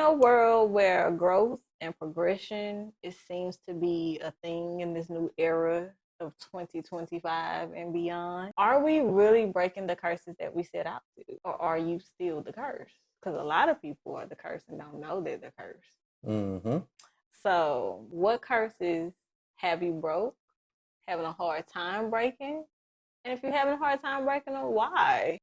a world where growth and progression, it seems to be a thing in this new era of 2025 and beyond, are we really breaking the curses that we set out to? Or are you still the curse? Because a lot of people are the curse and don't know they're the curse. Mm-hmm. So what curses have you broke, having a hard time breaking? And if you're having a hard time breaking them, why?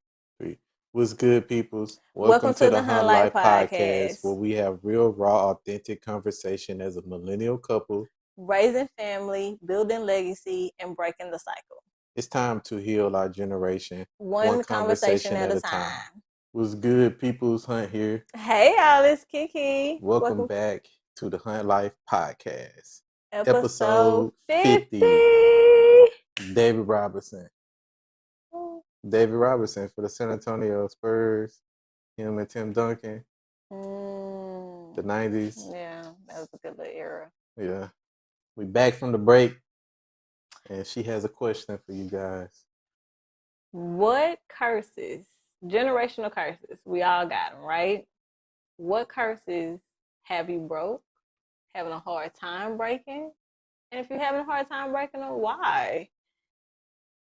What's good, peoples? Welcome Welcome to to the the Hunt Hunt Life Life Podcast, Podcast. where we have real, raw, authentic conversation as a millennial couple. Raising family, building legacy, and breaking the cycle. It's time to heal our generation, One conversation at a time. What's good, peoples? Hunt here. Hey, y'all, it's Kiki. Welcome back to the Hunt Life Podcast. Episode 50. David Robinson. David Robinson for the San Antonio Spurs. Him and Tim Duncan. The 90s. Yeah, that was a good little era. Yeah. We back from the break. And she has a question for you guys. What curses, generational curses, we all got them, right? What curses have you broke, having a hard time breaking? And if you're having a hard time breaking them, why?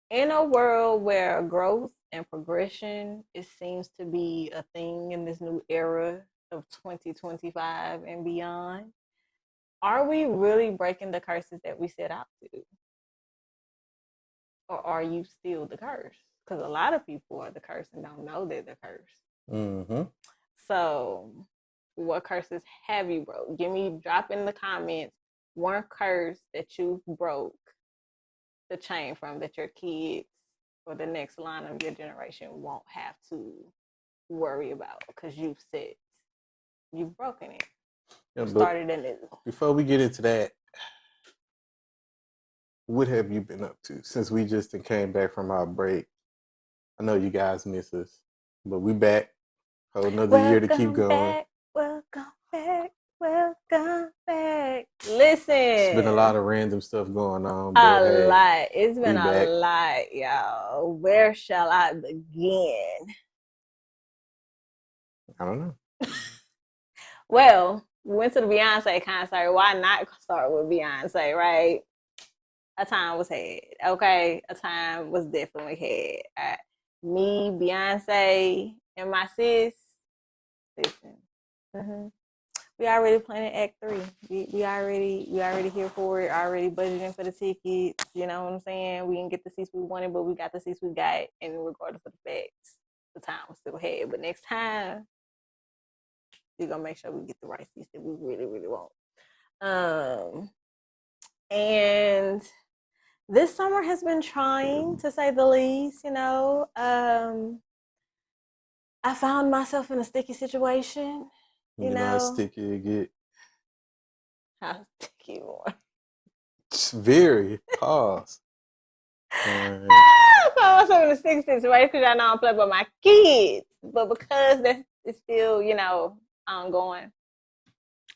In a world where growth and progression, it seems to be a thing in this new era of 2025 and beyond, are we really breaking the curses that we set out to? Or are you still the curse? Because a lot of people are the curse and don't know they're the curse. Mm-hmm. So what curses have you broke? Drop in the comments one curse that you broke the chain from, that your kids or the next line of your generation won't have to worry about because you've broken it. Yeah, Started in it. Before we get into that, what have you been up to since we just came back from our break? I know you guys miss us, but we back. Whole another year to keep going. Welcome back. Listen. It's been a lot of random stuff going on. But lot. It's been a lot, y'all. Where shall I begin? I don't know. Well, we went to the Beyonce concert. Why not start with Beyonce, right? A time was had. Okay, a time was definitely had. Me, Beyonce, and my sis. Listen, we already planning Act 3. We already here for it. Already budgeting for the tickets. You know what I'm saying? We didn't get the seats we wanted, but we got the seats we got. And regardless of the facts, the time was still had. But next time, we're gonna make sure we get the right seats that we really, really want. And this summer has been trying, to say the least. You know, I found myself in a sticky situation. You know how sticky it get. How sticky more? It's very. Pause. I found myself in a sticky situation because I know I'm playing with my kids, but because it's still, ongoing.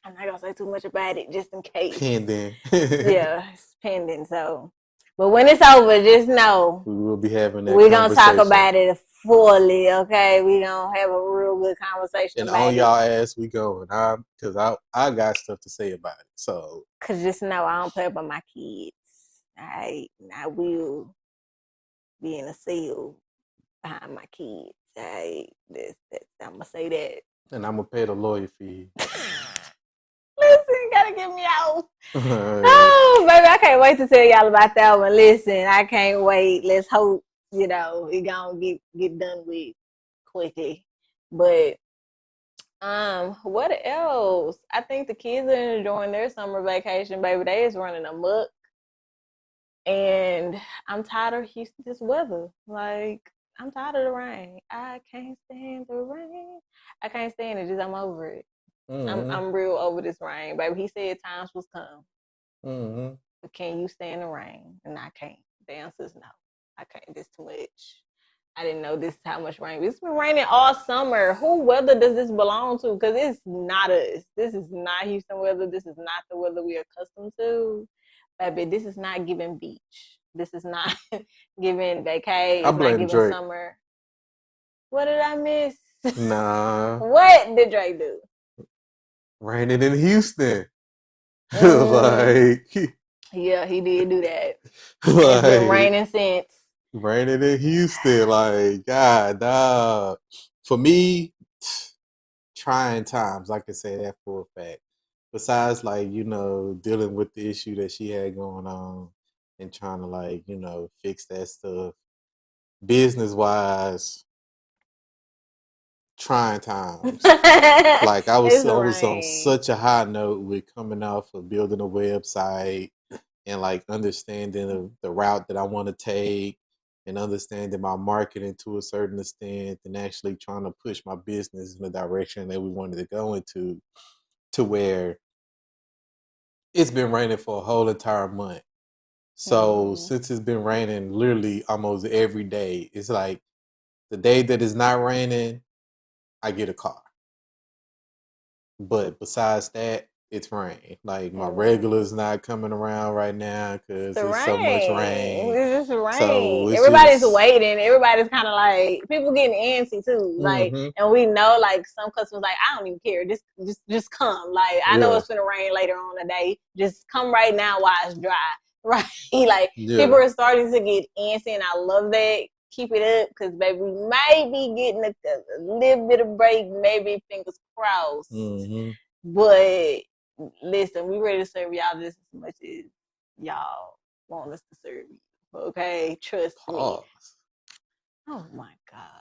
I'm not gonna say too much about it just in case. Pending. Yeah, it's pending. So, but when it's over, just know we will be having that. We're gonna talk about it fully, okay? We gonna have a real good conversation. And on y'all ass we going, because I got stuff to say about it. So, cause just know I don't play about my kids. All right, and I will be in a seal behind my kids. All right, I'm gonna say that. And I'm gonna pay the lawyer fee. Listen, gotta get me out. Oh, baby, I can't wait to tell y'all about that one. Listen, I can't wait. Let's hope, it gonna get done with quickly. But what else? I think the kids are enjoying their summer vacation, baby. They is running amok. And I'm tired of this weather. Like, I'm tired of the rain. I can't stand the rain. I can't stand it. I'm over it. I'm real over this rain, baby. He said times was come. But can you stand the rain? And I can't. The answer is no. I can't. This too much. I didn't know this is how much rain. It's been raining all summer. Who weather does this belong to? Because it's not us. This is not Houston weather. This is not the weather we are accustomed to. Baby, this is not giving beach. This is not giving vacay. It's not giving Drake. Summer. What did I miss? Nah. What did Drake do? raining in Houston. Mm. Like, Yeah, he did do that. It's been like raining since. raining in Houston. Like, God, dog. For me, trying times. I can say that for a fact. Besides, like, dealing with the issue that she had going on and trying to, like, fix that stuff. Business wise, trying times. Like I was It's I was on rain. such a high note with coming off of building a website and like understanding the route that I want to take and understanding my marketing to a certain extent and actually trying to push my business in the direction that we wanted to go into, to where it's been raining for a whole entire month. So Mm-hmm. since it's been raining literally almost every day, it's like the day that it's not raining, I get a car. But besides that, it's rain. Like my Mm-hmm. regular's not coming around right now It's because the it's so much rain. rain. It's just So rain. it's Everybody's just, waiting. Everybody's kind of like people getting antsy too. Like, mm-hmm. and we know like some customers like I don't even care. Just come. Like I know Yeah, it's gonna rain later on the day. Just come right now while it's dry. Right? Like people yeah. are starting to get antsy, and I love that. Keep it up, because baby, we might be getting a little bit of break. Maybe fingers crossed. Mm-hmm. But listen, we ready to serve y'all just as much as y'all want us to serve you. Okay, trust me. Pause. Oh my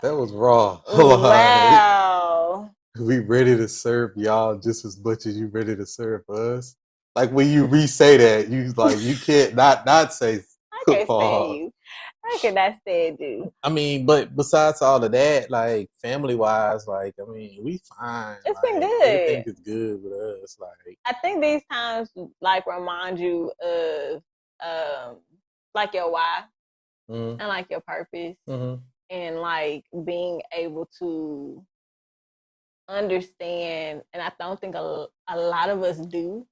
That god! was raw. Like, Wow. we ready to serve y'all just as much as you ready to serve us. Like when you re-say that, you can't not say I can't stand pause. you. I cannot stand you. I mean, but besides all of that, like family wise, like I mean, we fine. It's been Like good. everything is good with us. Like, I think these times like remind you of like your why mm-hmm, and like your purpose, mm-hmm. and like being able to understand. And I don't think a lot of us do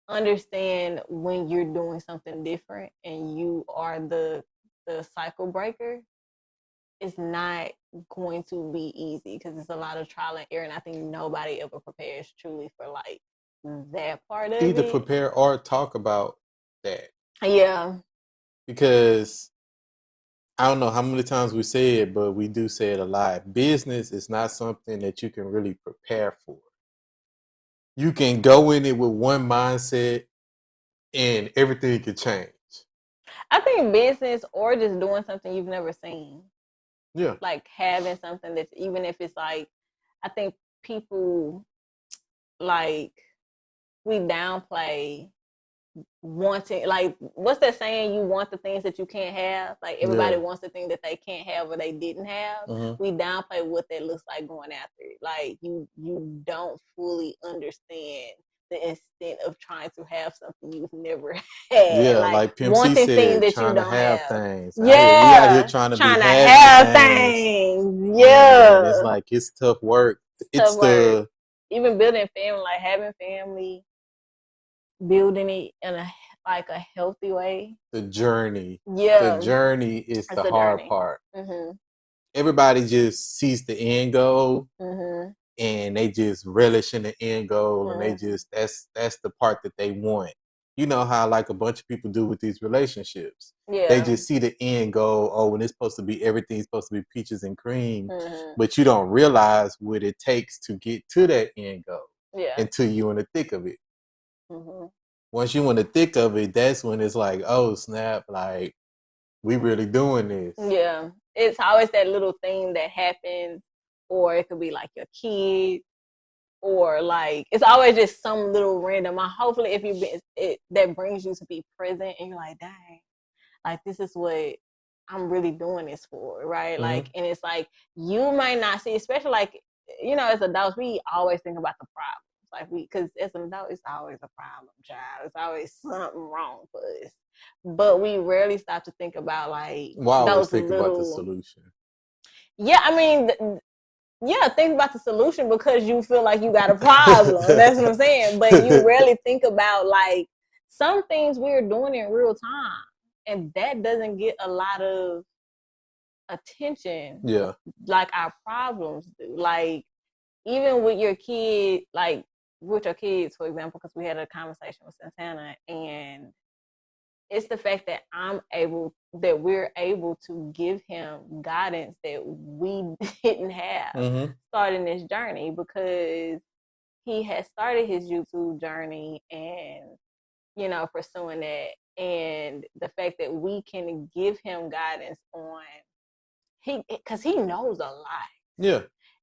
understand when you're doing something different and you are the cycle breaker. It's not going to be easy because it's a lot of trial and error, and I think nobody ever prepares truly for like that part of Either it. prepare or talk about that Yeah, because I don't know how many times we say it, but we do say it a lot. Business is not something that you can really prepare for. You can go in it with one mindset and everything can change. I think business or just doing something you've never seen, Yeah. like having something that's, even if it's like, I think people like, we downplay wanting, like, what's that saying, you want the things that you can't have. Like everybody Yeah. wants the thing that they can't have or they didn't have. Mm-hmm. We downplay what that looks like going after it. Like you don't fully understand the extent of trying to have something you've never had, Yeah, like like Pimp C wanting things said, that you trying to don't have have. things. We out here Yeah, trying to be trying to having have things, things. and it's Yeah, like it's tough work. it's It's tough work. the Even building family, like having family, building it in a like a healthy way. the journey. The Yeah, journey is it's the a hard journey. part. Mhm. Everybody just sees the end goal Mhm. and they just relish in the end goal, and they Mhm. just that's the part that they want. You know how like a bunch of people do with these relationships. They Yeah. just see the end goal. Oh, and it's supposed to be, everything's supposed to be peaches and cream, Mhm. but you don't realize what it takes to get to that end goal Yeah. until you're in the thick of it. Mhm. Once you're in the thick of it, that's when it's like, oh snap, like we really doing this. Yeah. It's always that little thing that happens, or it could be like your kid, or like it's always just some little random. Hopefully, if you be it, that brings you to be present, and you're like, dang, like this is what I'm really doing this for, right? Mm-hmm. Like, and it's like you might not see, especially like, as adults, we always think about the problem. Like because as an adult, it's always a problem, child. It's always something wrong for us, but we rarely stop to think about like Well, I always those think about the little. solution. Yeah, I mean, yeah, think about the solution because you feel like you got a problem. That's what I'm saying. But you rarely think about like some things we're doing in real time, and that doesn't get a lot of attention Yeah. like our problems do. Like even with your kid, like with your kids, for example, because we had a conversation with Santana, and it's the fact that we're able to give him guidance that we didn't have starting this journey, because he has started his YouTube journey and, pursuing that. And the fact that we can give him guidance on, because he knows a lot. Yeah.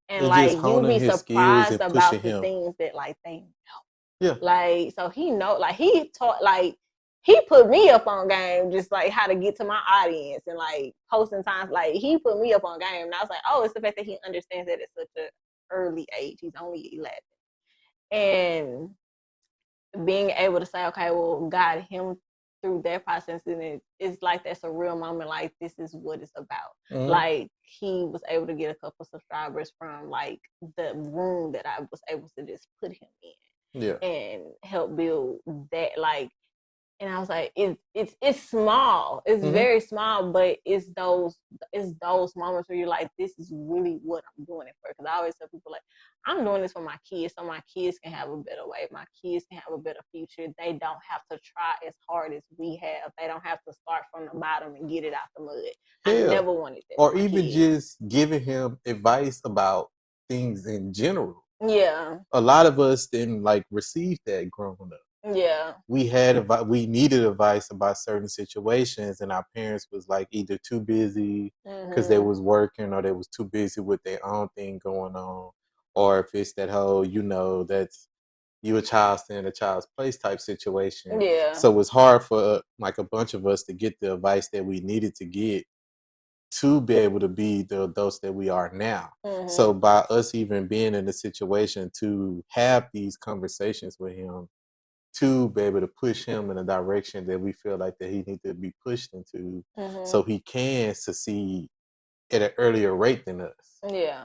And like, you'll be surprised about the him. things that like they know. Yeah. Like, so he know, like he taught, like he put me up on game, just like how to get to my audience and like posting times. Like he put me up on game, and I was like, oh, it's the fact that he understands that at such an early age. He's only 11, and being able to say, okay, well, guide him through that process, and it's like that's a real moment. Like, this is what it's about. Like, he was able to get a couple subscribers from like the room that I was able to just put him in, and help build that. Like, and I was like, it's small, it's very small, but it's those moments where you're like, this is really what I'm doing it for. Because I always tell people, like, I'm doing this for my kids, so my kids can have a better way, my kids can have a better future. They don't have to try as hard as we have. They don't have to start from the bottom and get it out the mud. I never wanted that. Or even just giving him advice about things in general. Yeah. A lot of us didn't like receive that growing up. Yeah. We needed advice about certain situations, and our parents was like either too busy because they was working, or they was too busy with their own thing going on, or if it's that whole, that's you a child staying in a child's place type situation. Yeah. So it's hard for like a bunch of us to get the advice that we needed to get to be able to be the adults that we are now. So by us even being in a situation to have these conversations with him, to be able to push him in a direction that we feel like that he needs to be pushed into, so he can succeed at an earlier rate than us. Yeah.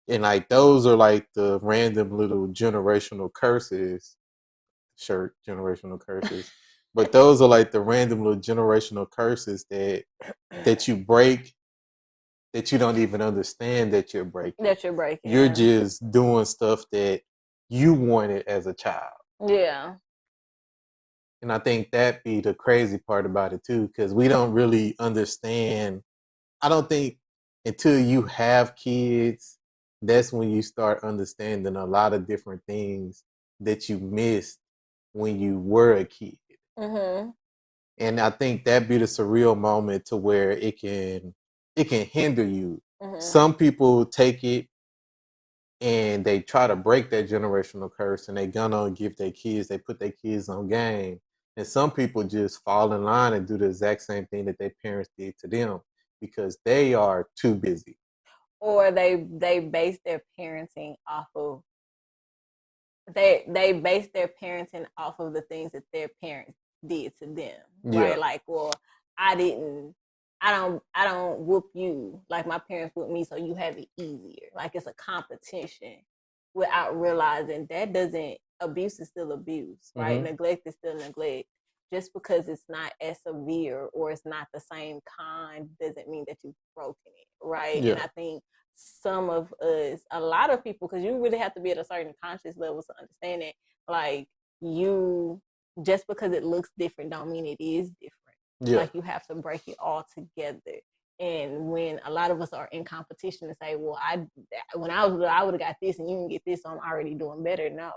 And like, those are like the random little generational curses, generational curses. But those are like the random little generational curses that you break, that you don't even understand that you're breaking. You're just doing stuff that you wanted as a child. Yeah. And I think that be the crazy part about it too, because we don't really understand. I don't think until you have kids, that's when you start understanding a lot of different things that you missed when you were a kid. And I think that be the surreal moment to where it can hinder you. Some people take it and they try to break that generational curse, and they gonna give they put their kids on game. And some people just fall in line and do the exact same thing that their parents did to them because they are too busy. Or they base their parenting off of they base their parenting off of the things that their parents did to them. Right? Yeah. Like, well, I don't whoop you like my parents whooped me, so you have it easier. Like, it's a competition without realizing that abuse is still abuse, right? Neglect is still neglect. Just because it's not as severe or it's not the same kind doesn't mean that you've broken it, right? Yeah. And I think some of us, a lot of people, because you really have to be at a certain conscious level to understand it, like, you, just because it looks different don't mean it is different. Yeah. Like, you have to break it all together. And when a lot of us are in competition to say, well, when I was little, I would have got this and you didn't get this, so I'm already doing better. No.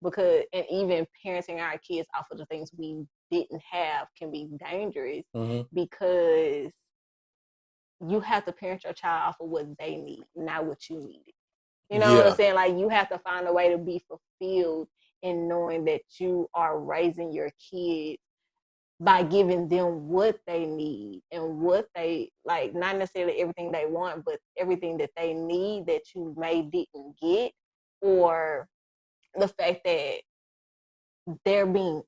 Because, and even parenting our kids off of the things we didn't have can be dangerous, because you have to parent your child off of what they need, not what you needed. You know what I'm saying? Like, you have to find a way to be fulfilled in knowing that you are raising your kids by giving them what they need and what they like, not necessarily everything they want, but everything that they need that you may didn't get, or the fact that they're being,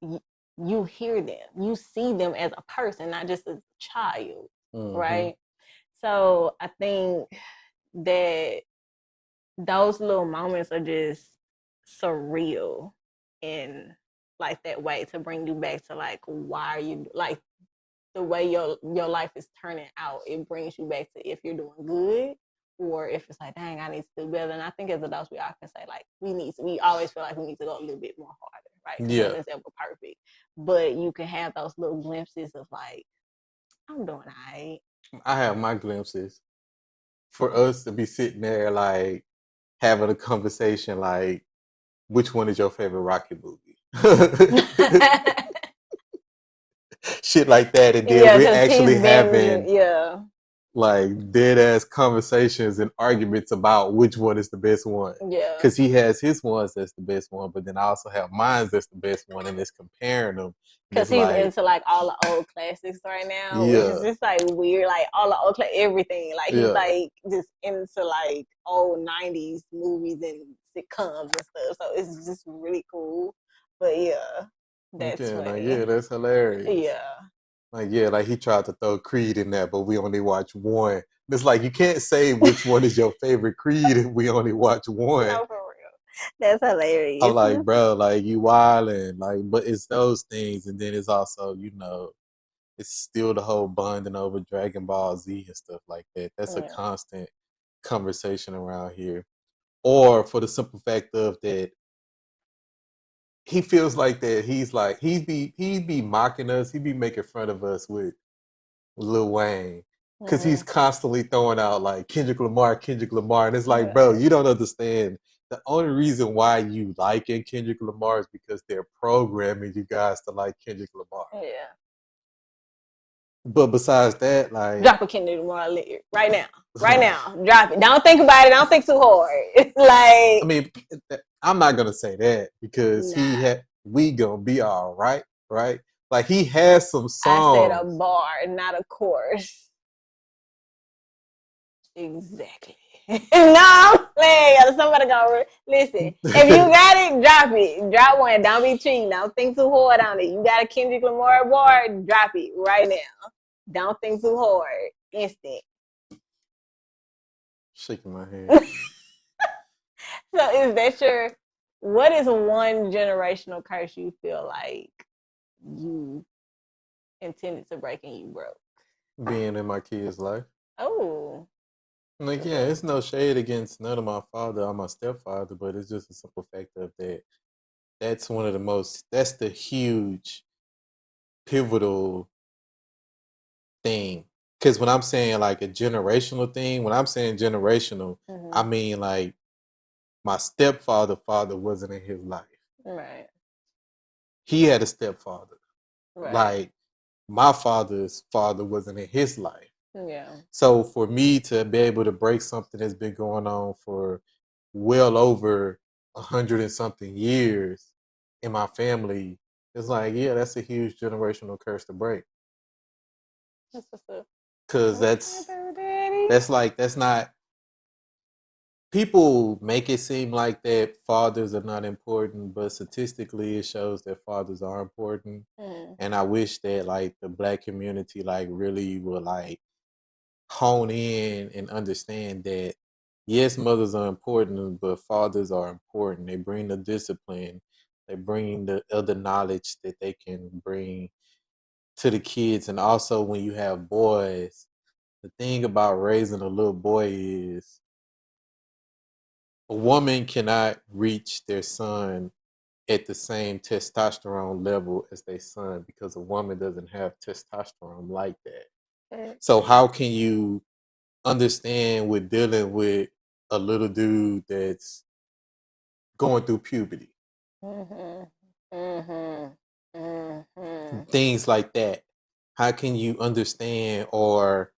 you hear them, you see them as a person, not just as a child, right? So I think that those little moments are just surreal in like that way, to bring you back to like, why are you, like, the way your life is turning out, it brings you back to if you're doing good or if it's like, dang, I need to do better. And I think as adults, we all can say like we always feel like we need to go a little bit more harder, right? Because Yeah. nothing's ever perfect. But you can have those little glimpses of like, I'm doing all right. I have my glimpses. For us to be sitting there like having a conversation like, which one is your favorite Rocky movie? Shit like that, and then Yeah, we're because he's actually been, having yeah, like dead ass conversations and arguments about which one is the best one. yeah. Because he has his ones that's the best one, but then I also have mine that's the best one, and it's comparing them. And Because it's he's like, into like all the old classics right now, which is yeah, just like weird, like all the old everything. Like he's yeah, like just into like old '90s movies and sitcoms and stuff. So it's just really cool. But yeah, that's okay, like funny. yeah, that's hilarious. Yeah. Like yeah, like he tried to throw Creed in there, but we only watch one. It's like you can't say which one is your favorite Creed if we only watch one. No, for real. That's I'm hilarious. like, bro, like you wildin', like, but it's those things, and then it's also, it's still the whole bonding over Dragon Ball Z and stuff like that. That's a Yeah. constant conversation around here. Or for the simple fact of that, he feels like that he's like he be mocking us, he be making fun of us with Lil Wayne. Cause he's Mm-hmm. constantly throwing out like Kendrick Lamar. And it's like, bro, Yeah. you don't understand. The only reason why you like Kendrick Lamar is because they're programming you guys to like Kendrick Lamar. Yeah. But besides that, like, Drop a Kendrick Lamar lyric right now. Right now. Drop it. Don't think about it. Don't think too hard. It's I like, mean, I'm not gonna say that because nah. we gonna be all right, right? Like he has some I said a songs. bar, not a course. Exactly. No, I'm playing. Somebody gonna listen. If you got it, drop it. Drop one. Don't be cheating. Don't think too hard on it. You got a Kendrick Lamar bar, drop it right now. Don't think too hard. Instant. Shaking my head. So is that your what is one generational curse you feel like you intended to break and you broke? Being in my kid's life. Oh. Like, yeah, it's no shade against none of my father or my stepfather, but it's just a simple fact of that. That's one of the most. That's the huge pivotal thing. Because when I'm saying like a generational thing, when I'm saying generational, I Mm-hmm. mean like my father wasn't in his life. Right. He had a stepfather. Right. Like my father's father wasn't in his life. Yeah. So for me to be able to break something that's been going on for well over 100 and something years in my family, it's like, yeah, that's a huge generational curse to break. That's what's up. Cause Okay, baby daddy. that's not, people make it seem like that fathers are not important, but statistically it shows that fathers are important. Mm. And I wish that like the black community like really would like hone in and understand that yes, mothers are important, but fathers are important. They bring the discipline, they bring the other knowledge that they can bring to the kids. And also when you have boys, the thing about raising a little boy is a woman cannot reach their son at the same testosterone level as their son because a woman doesn't have testosterone like that. So how can you understand with dealing with a little dude that's going through puberty? Mm-hmm. Mm-hmm. Mm-hmm. Things like that. How can you understand, or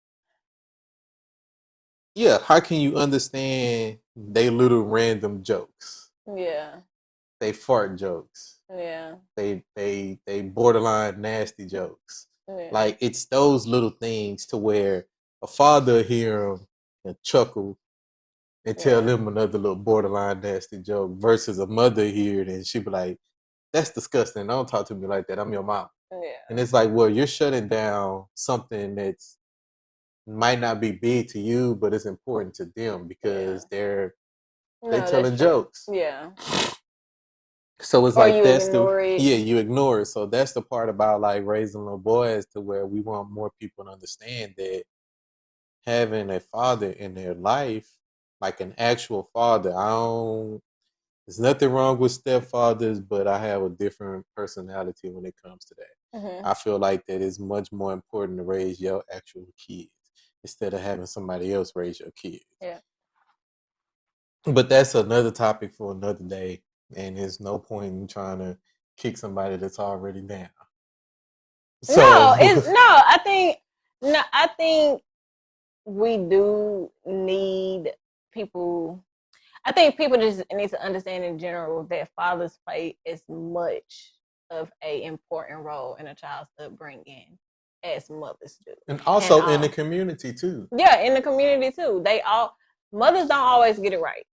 yeah, how can you understand they little random jokes? Yeah. They fart jokes. Yeah. They borderline nasty jokes. Yeah. Like it's those little things to where a father hear them and chuckle and tell Yeah. them another little borderline nasty joke versus a mother hear it and she be like, "That's disgusting. Don't talk to me like that. I'm your mom." And Yeah. it's like, well, you're shutting down something that's might not be big to you, but it's important to them Yeah. because they No, that's telling true. jokes. Yeah. So it's Or like you that's the ignore it. yeah, you ignore it. So that's the part about like raising little boys to where we want more people to understand that having a father in their life, like an actual father. There's nothing wrong with stepfathers, but I have a different personality when it comes to that. I feel like that it's much more important to raise your actual kids instead of having somebody else raise your kids. Yeah. But that's another topic for another day, and there's no point in trying to kick somebody that's already down. No, So it's no. I think we do need people. I think people just need to understand in general that fathers play as much of a important role in a child's upbringing as mothers do, and also in the community too. yeah, in the community too. Mothers don't always get it right.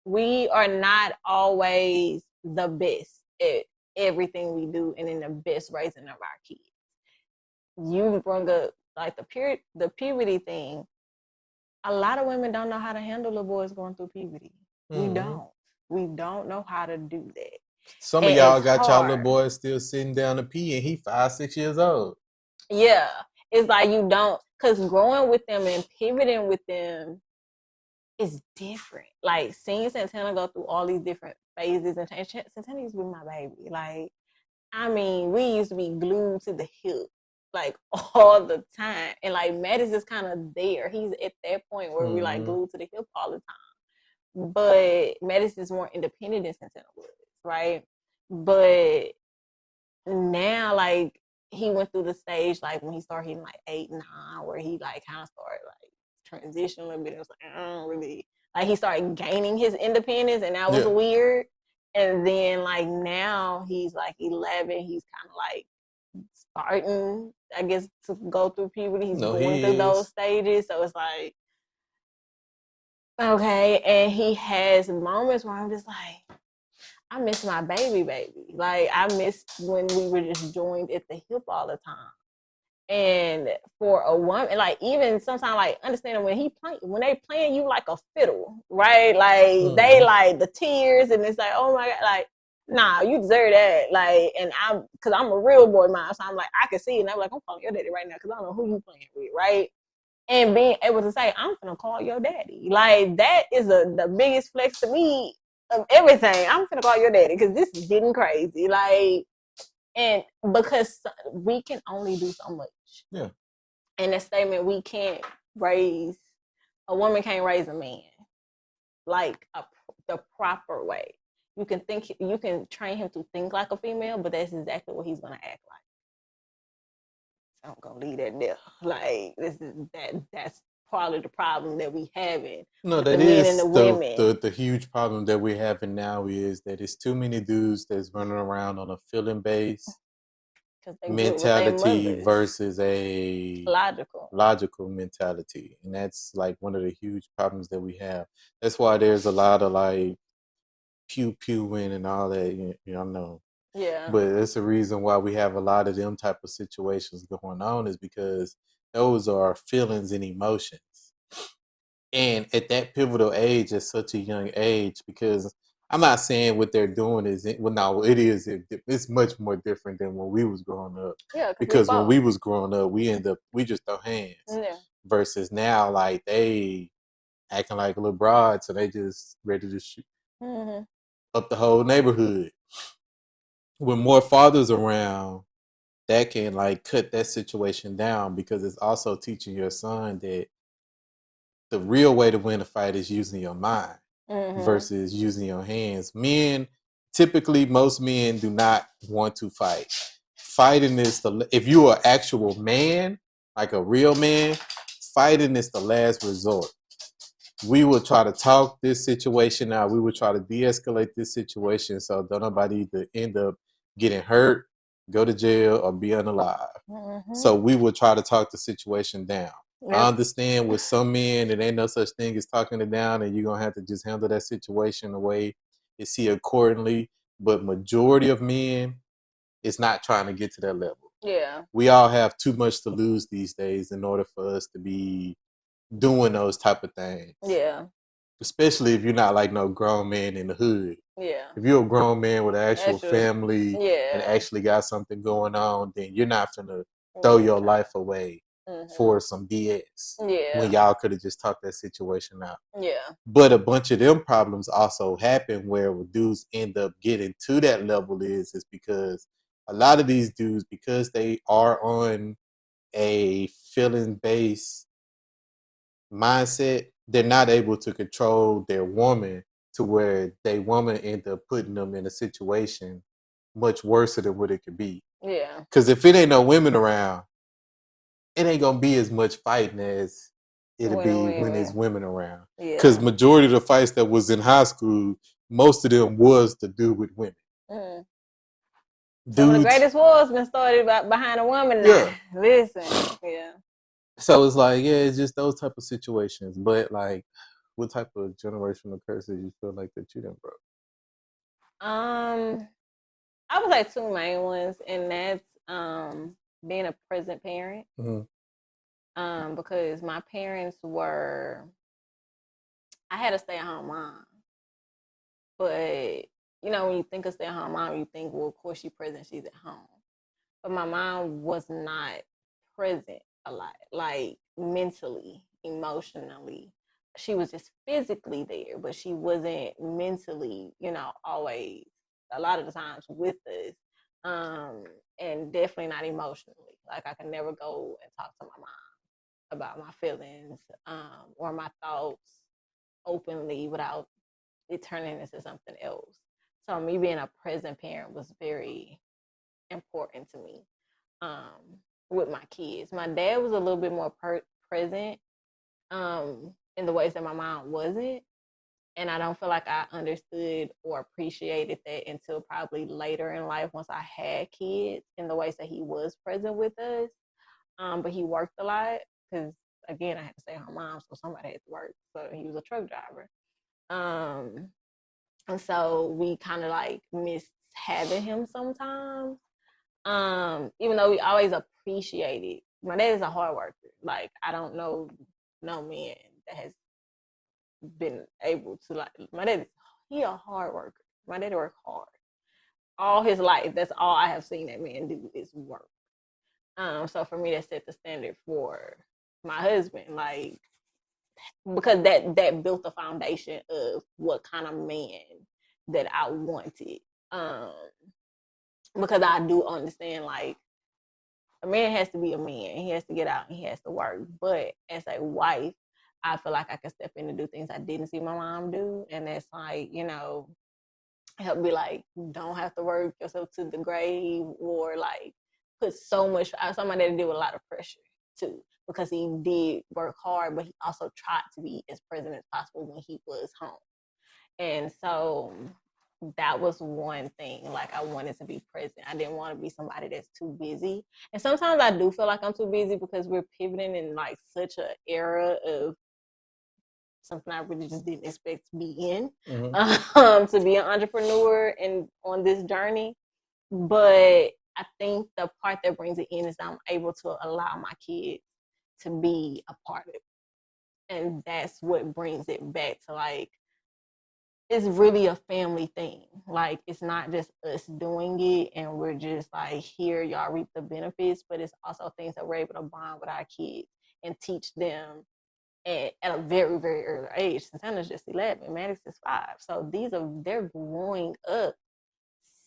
We are not always the best at everything we do and in the best raising of our kids. You bring up like the puberty thing. A lot of women don't know how to handle the boys going through puberty. We don't. We don't know how to do that. Some of y'all got y'all little boys still sitting down to pee, and he 5, 6 years old. Yeah, it's like you don't, because growing with them and pivoting with them is different. Like seeing Santana go through all these different phases, and Santana used to be my baby. Like, I mean, we used to be glued to the hip like all the time, and like Mattis is kind of there. He's at that point where we like glued to the hip all the time. But Mattis is more independent than Santana was, right? But now, like, he went through the stage like when he started hitting like 8, 9, where he like kind of started like transitioning a little bit. It was like, I don't really like, he started gaining his independence, and that was weird. And then like now he's like 11, he's kind of like starting, I guess, to go through puberty. He's going through those stages, so it's like, okay. And he has moments where I'm just like, I miss my baby. Like, I miss when we were just joined at the hip all the time. And for a woman, like, even sometimes, like, understanding when they playing you like a fiddle, right? Like, they like the tears, and it's like, oh my God, like, nah, you deserve that. Like, and because I'm a real boy mom, so I'm like, I can see it, and I'm like, I'm calling your daddy right now because I don't know who you playing with, right? And being able to say, I'm gonna call your daddy, like, that is the biggest flex to me of everything. I'm gonna call your daddy because this is getting crazy, like. And because we can only do so much. Yeah. And that statement, a woman can't raise a man like the proper way. You can train him to think like a female, but that's exactly what he's gonna act like. So I'm gonna leave that there. Like, that's probably the problem that we having. No, with that the men is and the women. the huge problem that we're having now is that it's too many dudes that's running around on a feeling based mentality versus a logical mentality, and that's like one of the huge problems that we have. That's why there's a lot of like pew pewing and all that, you know. Yeah. But it's the reason why we have a lot of them type of situations going on is because those are feelings and emotions. And at that pivotal age, at such a young age, because I'm not saying what they're doing is well, no, it is. It's much more different than when we was growing up. Yeah, because when we was growing up, we just throw hands. Yeah. Versus now, like they acting like little broads, so they just ready to shoot up the whole neighborhood. When more fathers around, that can like cut that situation down because it's also teaching your son that the real way to win a fight is using your mind versus using your hands. Most men do not want to fight. Fighting is if you are an actual man, like a real man, fighting is the last resort. We will try to talk this situation out. We will try to de-escalate this situation so that nobody either end up getting hurt, go to jail, or be unalive. So we will try to talk the situation down. I understand with some men, there ain't no such thing as talking it down, and you're gonna have to just handle that situation the way you see accordingly. But majority of men is not trying to get to that level. Yeah. We all have too much to lose these days in order for us to be doing those type of things. Yeah. Especially if you're not like no grown man in the hood. Yeah. If you're a grown man with an actual family and actually got something going on, then you're not finna throw your life away for some BS when Yeah. y'all could have just talked that situation out. Yeah. But a bunch of them problems also happen where dudes end up getting to that level is because a lot of these dudes, because they are on a feeling based mindset, they're not able to control their woman to where they woman end up putting them in a situation much worse than what it could be. Yeah. Because if it ain't no women around, it ain't gonna be as much fighting as it'll be when there's women around. Because majority of the fights that was in high school, most of them was to do with women. Mm. Some of the greatest wars been started behind a woman now. Yeah. Listen, yeah. So it's like, yeah, it's just those type of situations. But like, what type of generational curses you feel like that you done broke? I would say two main ones, and that's being a present parent. Mm-hmm. Because my parents were, I had a stay-at-home mom, but you know, when you think of stay-at-home mom, you think, well, of course she's present, she's at home. But my mom was not present a lot, like mentally, emotionally. She was just physically there, but she wasn't mentally, you know, always, a lot of the times with us. And definitely not emotionally. Like I could never go and talk to my mom about my feelings or my thoughts openly without it turning into something else. So me being a present parent was very important to me with my kids. My dad was a little bit more present in the ways that my mom wasn't. And I don't feel like I understood or appreciated that until probably later in life once I had kids in the ways that he was present with us. But he worked a lot because, again, I had to stay home mom, so somebody had to work. So he was a truck driver. And so we kind of like missed having him sometimes. Even though we always appreciated, my dad is a hard worker. Like I don't know no man that has been able to like my dad. He a hard worker. My dad worked hard all his life. That's all I have seen that man do is work. So for me, that set the standard for my husband. Like because that built the foundation of what kind of man that I wanted. Because I do understand like a man has to be a man. He has to get out and he has to work. But as a wife, I feel like I can step in and do things I didn't see my mom do. And that's like, you know, help me like, don't have to work yourself to the grave or like put so much, somebody that deal with a lot of pressure too. Because he did work hard, but he also tried to be as present as possible when he was home. And so that was one thing. Like I wanted to be present. I didn't want to be somebody that's too busy. And sometimes I do feel like I'm too busy because we're pivoting in like such an era of something I really just didn't expect to be in, to be an entrepreneur and on this journey. But I think the part that brings it in is that I'm able to allow my kids to be a part of it. And that's what brings it back to like, it's really a family thing. Like it's not just us doing it and we're just like here y'all reap the benefits, but it's also things that we're able to bond with our kids and teach them at a very very early age. Santana's just 11, Maddox is 5, so they're growing up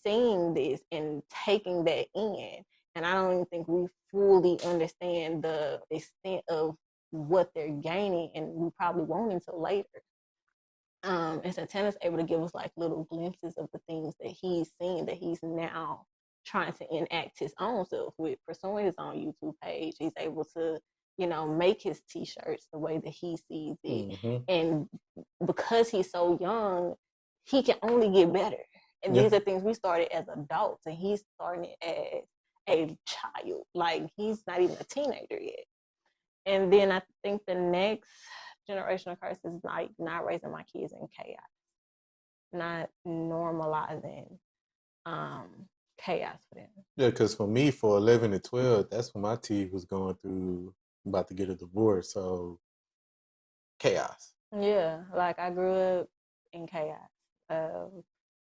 seeing this and taking that in, and I don't even think we fully understand the extent of what they're gaining, and we probably won't until later. And Santana's able to give us like little glimpses of the things that he's seen that he's now trying to enact his own self with, pursuing his own YouTube page. He's able to, you know, make his t-shirts the way that he sees it. And because he's so young, he can only get better. And these are things we started as adults, and he's starting it as a child. Like he's not even a teenager yet. And then I think the next generational curse is like not raising my kids in chaos, not normalizing chaos for them. Yeah, because for me, for 11 and 12, that's when my team was going through about to get a divorce. So chaos. Yeah, like I grew up in chaos.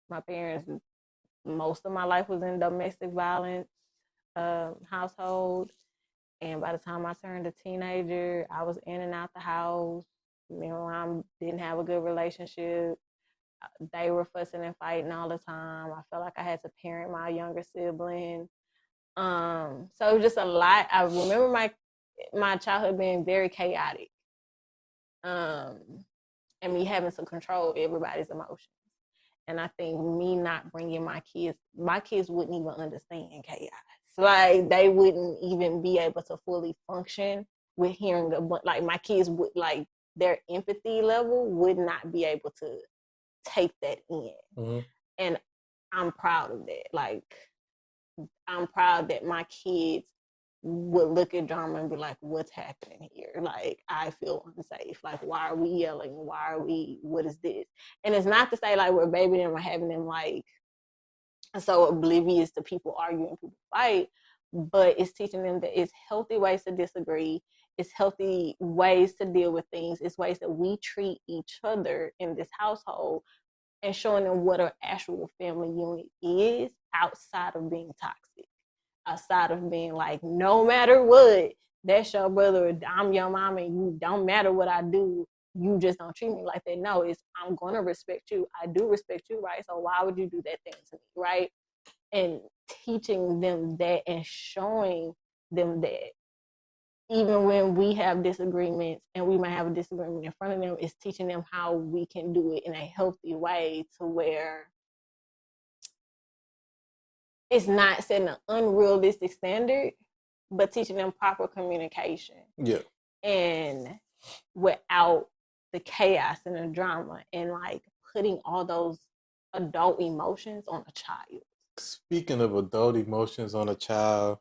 My parents, most of my life was in domestic violence household, And by the time I turned a teenager, I was in and out the house. Me and my mom didn't have a good relationship. They were fussing and fighting all the time. I felt like I had to parent my younger sibling. So it was just a lot. I remember my childhood being very chaotic. And me having to control everybody's emotions. And I think me not bringing my kids wouldn't even understand chaos. Like they wouldn't even be able to fully function with hearing like my kids would like their empathy level would not be able to take that in. Mm-hmm. And I'm proud of that. Like I'm proud that my kids would look at drama and be like, what's happening here? Like, I feel unsafe. Like, why are we yelling? What is this? And it's not to say like we're babying them or having them like so oblivious to people arguing, people fight, but it's teaching them that it's healthy ways to disagree. It's healthy ways to deal with things. It's ways that we treat each other in this household and showing them what an actual family unit is outside of being toxic, outside of being like, no matter what, that's your brother, I'm your mom, and you don't matter what I do, you just don't treat me like that. No, it's I'm gonna respect you. I do respect you, right? So why would you do that thing to me, right? And teaching them that and showing them that even when we have disagreements and we might have a disagreement in front of them, it's teaching them how we can do it in a healthy way to where it's not setting an unrealistic standard, but teaching them proper communication. Yeah. And without the chaos and the drama and like putting all those adult emotions on a child. Speaking of adult emotions on a child,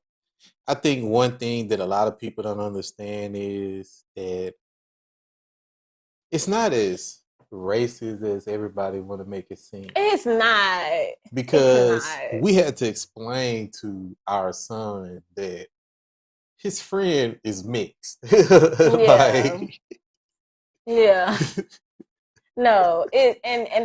I think one thing that a lot of people don't understand is that it's not as racist as everybody want to make it seem. It's not. Because we had to explain to our son that his friend is mixed. Like, yeah. No, and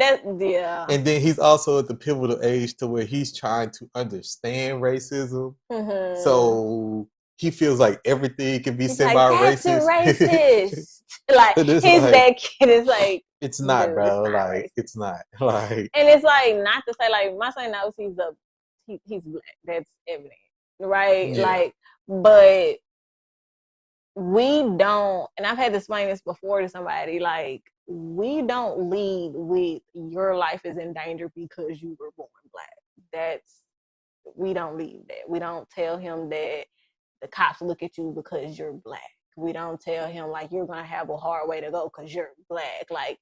that yeah. And then he's also at the pivotal age to where he's trying to understand racism. Mm-hmm. So he feels like everything can be semi-racist. Like, that's racist. Like his like, that kid is like, it's not, bro. It's not like racist. It's not like, and it's like not to say like my son knows he's black. That's evident, right? Yeah. Like, but we don't, and I've had to explain this before to somebody, like, we don't lead with your life is in danger because you were born black. We don't lead that. We don't tell him that the cops look at you because you're black. We don't tell him like you're gonna have a hard way to go because you're black. Like,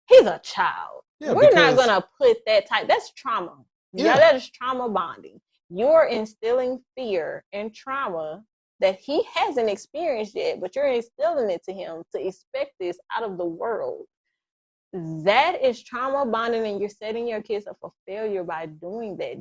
he's a child. Yeah, we're not gonna put that's trauma. Yeah, that is trauma bonding. You're instilling fear and trauma that he hasn't experienced yet, but you're instilling it to him to expect this out of the world. That is trauma bonding, and you're setting your kids up for failure by doing that.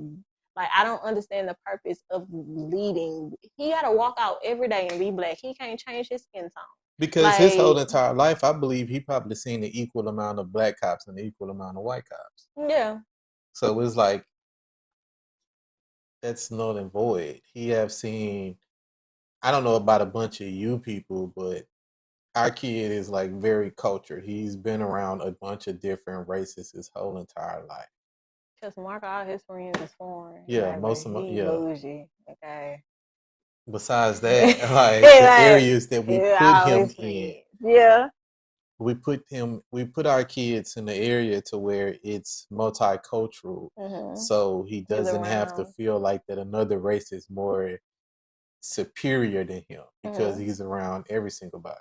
Like, I don't understand the purpose of leading. He got to walk out every day and be black. He can't change his skin tone. Because like, his whole entire life, I believe he probably seen the equal amount of black cops and the equal amount of white cops. Yeah. So it's like, that's null and void. He have seen, I don't know about a bunch of you people, but our kid is like very cultured. He's been around a bunch of different races his whole entire life. Because Mark, all his friends is foreign. Yeah, like, most of them, yeah. Bougie. Okay. Besides that, like the areas that we put him in. Yeah. We put our kids in the area to where it's multicultural. Mm-hmm. So he doesn't have to feel like that another race is more superior than him because he's around every single body.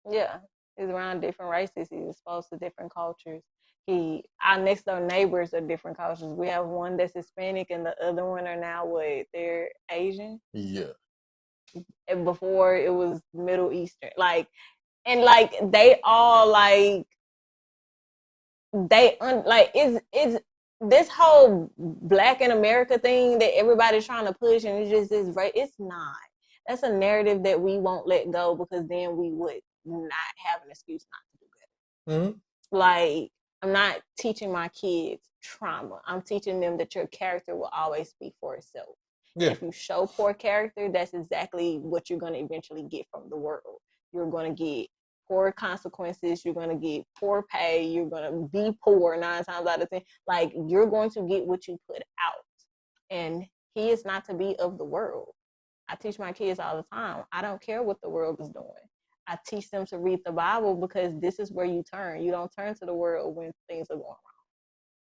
Yeah. He's around different races. He's exposed to different cultures. Our next door neighbors are different cultures. We have one that's Hispanic and the other one are now they're Asian. Yeah. And before it was Middle Eastern. Like, and like they all like it's this whole Black in America thing that everybody's trying to push, and it's just this right. It's not. That's a narrative that we won't let go because then we would not have an excuse not to do better. Mm-hmm. Like, I'm not teaching my kids trauma. I'm teaching them that your character will always speak for itself. Yeah. If you show poor character, that's exactly what you're going to eventually get from the world. You're going to get poor consequences. You're going to get poor pay. You're going to be poor 9 times out of 10. Like, you're going to get what you put out. And he is not to be of the world. I teach my kids all the time. I don't care what the world is doing. I teach them to read the Bible because this is where you turn. You don't turn to the world when things are going wrong.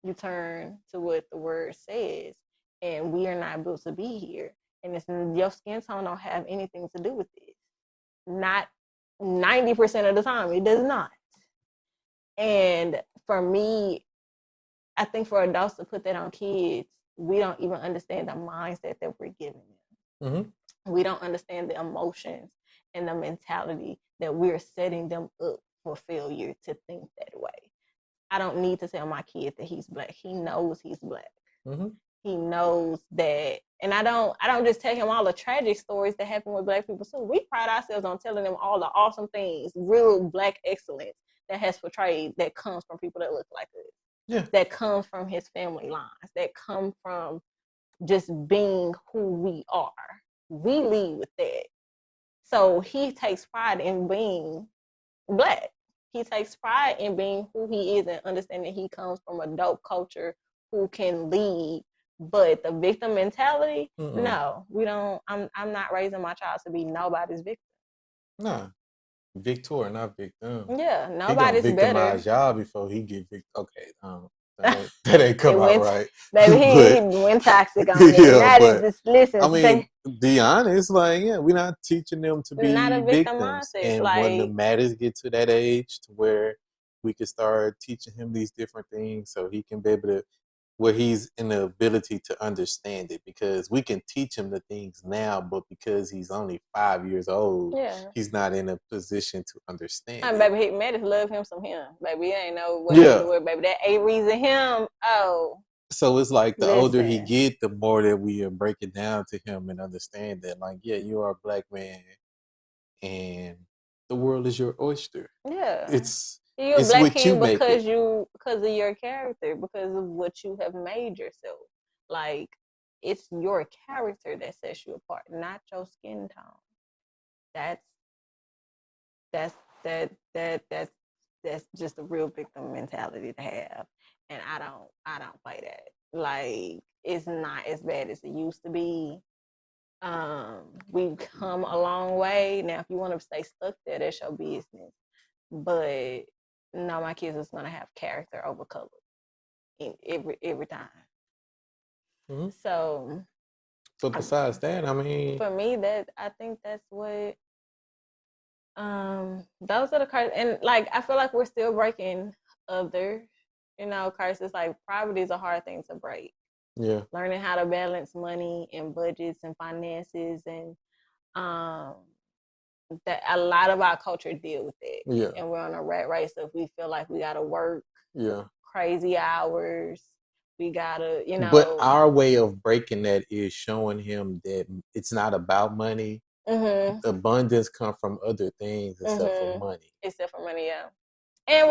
You turn to what the word says. And we are not built to be here. And it's, your skin tone don't have anything to do with this. Not 90% of the time, it does not. And for me, I think for adults to put that on kids, we don't even understand the mindset that we're giving them. Mm-hmm. We don't understand the emotions and the mentality that we're setting them up for failure to think that way. I don't need to tell my kid that he's black. He knows he's black. Mm-hmm. He knows that, and I don't just tell him all the tragic stories that happen with black people. So we pride ourselves on telling them all the awesome things, real black excellence that has portrayed, that comes from people that look like us. Yeah. That comes from his family lines, that come from just being who we are. We lead with that. So he takes pride in being black. He takes pride in being who he is and understanding he comes from a dope culture who can lead. But the victim mentality, no, we don't. I'm not raising my child to be nobody's victim. Nah. Victor, not victim. Yeah, nobody's he gonna victimize better. y'all before he get okay. That ain't come out right. Baby, he went toxic on it. Yeah, but just listen. I mean, be honest, like, yeah, we're not teaching them to be not a victims. mindset. And like, when the matters get to that age to where we can start teaching him these different things so he can be able to, where he's in the ability to understand it, because we can teach him the things now, but because he's only 5 years old, he's not in a position to understand it. Baby, he made us love him some him. Baby, he ain't know what happened to it, baby. That ain't reason him. Oh. So it's like the older he get, the more that we are breaking down to him and understand that, like, yeah, you are a black man and the world is your oyster. Yeah. You're a black king because of your character, because of what you have made yourself. Like, it's your character that sets you apart, not your skin tone. That's just a real victim mentality to have. And I don't play that. Like, it's not as bad as it used to be. We've come a long way. Now, if you want to stay stuck there, that's your business. But no, my kids is gonna have character over color in every time. Mm-hmm. So besides that, I mean, for me, I think that's what those are the curses. And like, I feel like we're still breaking other, curses. Like, poverty is a hard thing to break. Yeah. Learning how to balance money and budgets and finances, and that a lot of our culture deal with it. Yeah. And we're on a rat race. So if we feel like we gotta work crazy hours, we gotta, But our way of breaking that is showing him that it's not about money. Mm-hmm. The abundance come from other things except for money. Except for money, yeah. And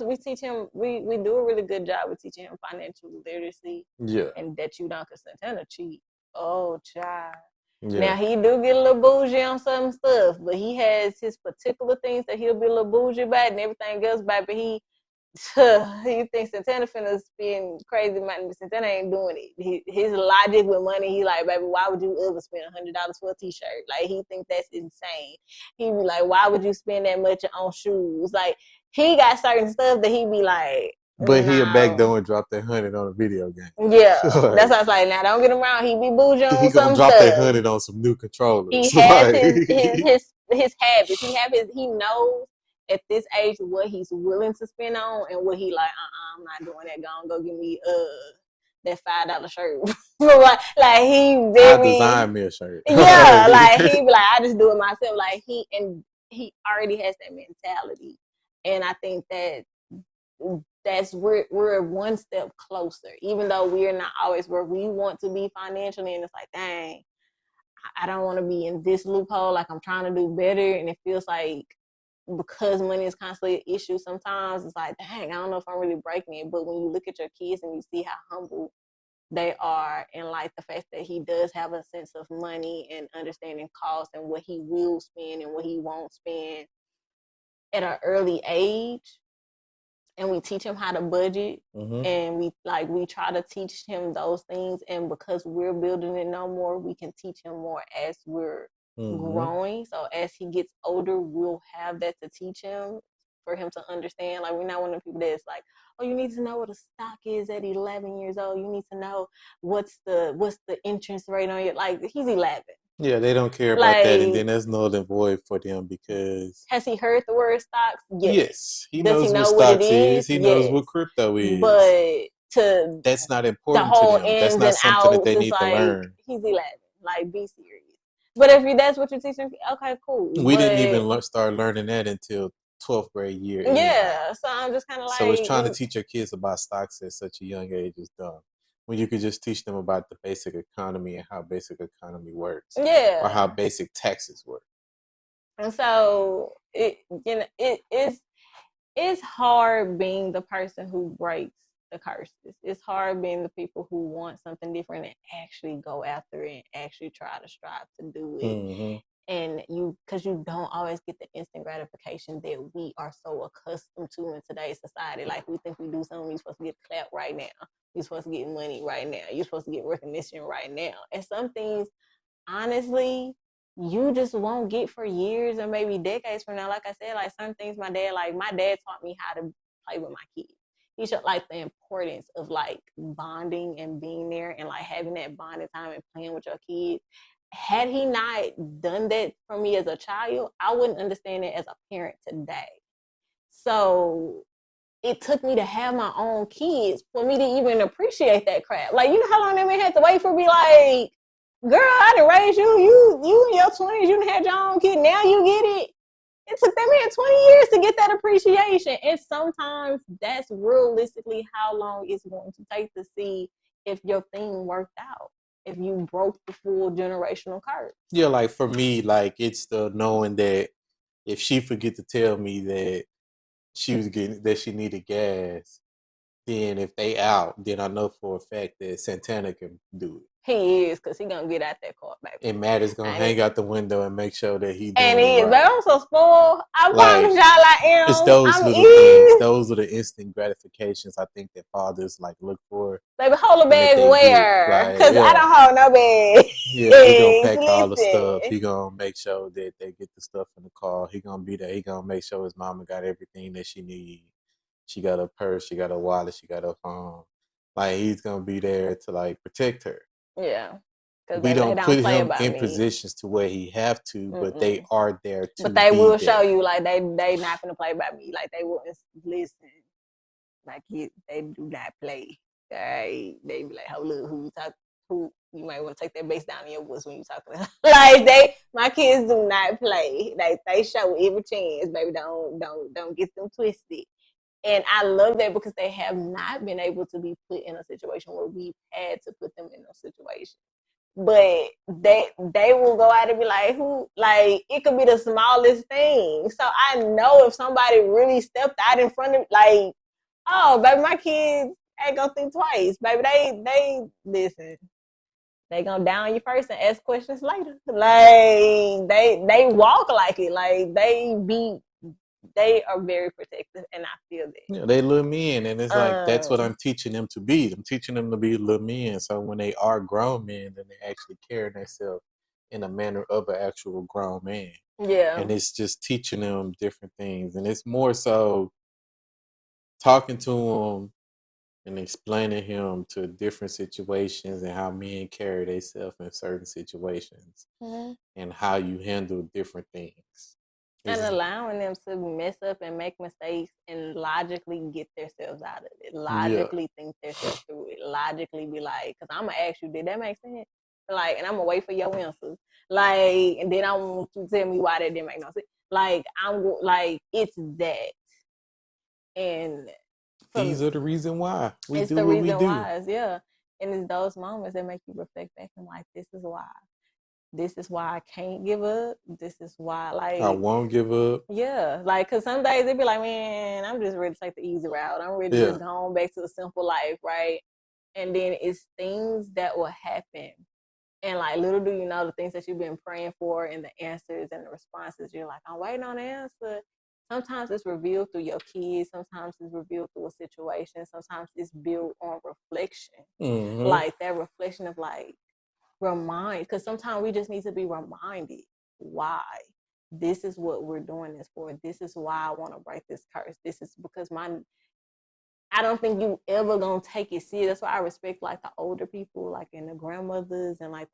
we teach him, we do a really good job with teaching him financial literacy. Yeah. And that you don't consent to cheat. Oh, child. Yeah. Now, he do get a little bougie on some stuff, but he has his particular things that he'll be a little bougie about, and everything else, baby, he thinks Santana finna spend crazy money, but Santana ain't doing it. His logic with money, he like, baby, why would you ever spend $100 for a t-shirt? Like, he thinks that's insane. He be like, why would you spend that much on shoes? Like, he got certain stuff that he be like, but he'll back door and drop that 100 on a video game. Yeah, like, that's why I was like, now don't get him wrong. He be bougie on he some gonna drop stuff. that 100 on some new controllers. He has his habits. He knows at this age what he's willing to spend on and what he like. I'm not doing that. Go give me that $5 shirt. Like, he very. I design me a shirt. Yeah, like, he be like, I just do it myself. Like, he already has that mentality, and I think we're one step closer, even though we're not always where we want to be financially. And it's like, dang, I don't want to be in this loophole. Like, I'm trying to do better, and it feels like because money is constantly an issue, sometimes it's like, dang, I don't know if I'm really breaking it. But when you look at your kids and you see how humble they are, and like the fact that he does have a sense of money and understanding cost and what he will spend and what he won't spend at an early age, and we teach him how to budget, and we try to teach him those things, and because we're building it no more, we can teach him more as we're growing. So as he gets older, we'll have that to teach him, for him to understand. Like, we're not one of the people that's like, oh, you need to know what a stock is at 11 years old. You need to know what's the interest rate on it. Like, he's 11. Yeah, they don't care about that, and then there's null and void for them because. Has he heard the word stocks? Yes, he Does knows he what know what it stocks is. He knows what crypto is. But that's not the important to whole them. That's ins not and something that outs, they it's need to like, learn. he's 11. Like, be serious. But if that's what you're teaching, okay, cool. We didn't even start learning that until 12th grade year. Yeah, anyhow. So I'm just kind of like. So it's trying to teach your kids about stocks at such a young age is dumb. When you could just teach them about the basic economy and how basic economy works. Yeah. Or how basic taxes work. And so it's hard being the person who breaks the curses. It's hard being the people who want something different and actually go after it and actually try to strive to do it. And because you don't always get the instant gratification that we are so accustomed to in today's society. Like, we think we do something, you're supposed to get clapped right now. You're supposed to get money right now. You're supposed to get recognition right now. And some things, honestly, you just won't get for years or maybe decades from now. Like I said, like, some things my dad taught me how to play with my kids. He showed like the importance of like bonding and being there and like having that bonding time and playing with your kids. Had he not done that for me as a child, I wouldn't understand it as a parent today. So it took me to have my own kids for me to even appreciate that crap. Like, you know how long that man had to wait for me? Like, girl, I done raised you. You in your 20s, you done had your own kid. Now you get it. It took that man 20 years to get that appreciation. And sometimes that's realistically how long it's going to take to see if your thing worked out, if you broke the full generational curse. Yeah, like for me, like, it's the knowing that if she forget to tell me that she needed gas, then if they out, then I know for a fact that Santana can do it. He is, because he gonna get out that car, baby. And Matt is gonna hang out the window and make sure that he doing and he it right. But I'm so spoiled. I promise y'all I am. It's those little things. Those are the instant gratifications I think that fathers like look for. Baby, hold a bag where? Because I don't hold no bag. Yeah, he gonna pack all the stuff. He gonna make sure that they get the stuff in the car. He gonna be there. He gonna make sure his mama got everything that she needs. She got a purse. She got a wallet. She got a phone. Like, he's gonna be there to like protect her. Yeah. We don't put him in positions to where he have to, but they are there to. But they will show you, like, they not gonna play by me. Like, they wouldn't listen. Like, they do not play. Right? They be like, "Oh, look, who you might want to take that bass down in your voice when you talk to them." Like, my kids do not play. They show every chance, baby. Don't get them twisted. And I love that because they have not been able to be put in a situation where we've had to put them in a situation. But they will go out and be like, who, like, it could be the smallest thing. So I know if somebody really stepped out in front of, like, oh, baby, my kids ain't gonna think twice. Baby, they listen. They gonna down you first and ask questions later. Like, they walk like it. Like, they are very protective, and I feel that. Yeah, they little men, and it's like, that's what I'm teaching them to be. I'm teaching them to be little men. So when they are grown men, then they actually carry themselves in a manner of an actual grown man. Yeah. And it's just teaching them different things. And it's more so talking to them and explaining him to different situations and how men carry themselves in certain situations and how you handle different things. And allowing them to mess up and make mistakes and logically get themselves out of it. Logically think themselves through it. Logically be like, because I'm going to ask you, did that make sense? Like, and I'm going to wait for your answer. Like, and then I want you to tell me why that didn't make no sense. Like, it's that. And these are the reason why we do what we do. Yeah. And it's those moments that make you reflect back and like, this is why. This is why I can't give up. This is why, like, I won't give up. Yeah, like, because some days they be like, man, I'm just ready to take the easy route. I'm ready to just go on back to a simple life, right? and then it's things that will happen. And like, little do you know, the things that you've been praying for and the answers and the responses, you're like, I'm waiting on the answer. Sometimes it's revealed through your kids. Sometimes it's revealed through a situation. Sometimes it's built on reflection. Mm-hmm. Like that reflection of like, because sometimes we just need to be reminded why. This is what we're doing this for. This is why I want to break this curse. This is because I don't think you ever gonna take it serious. That's why I respect like the older people, like and the grandmothers and like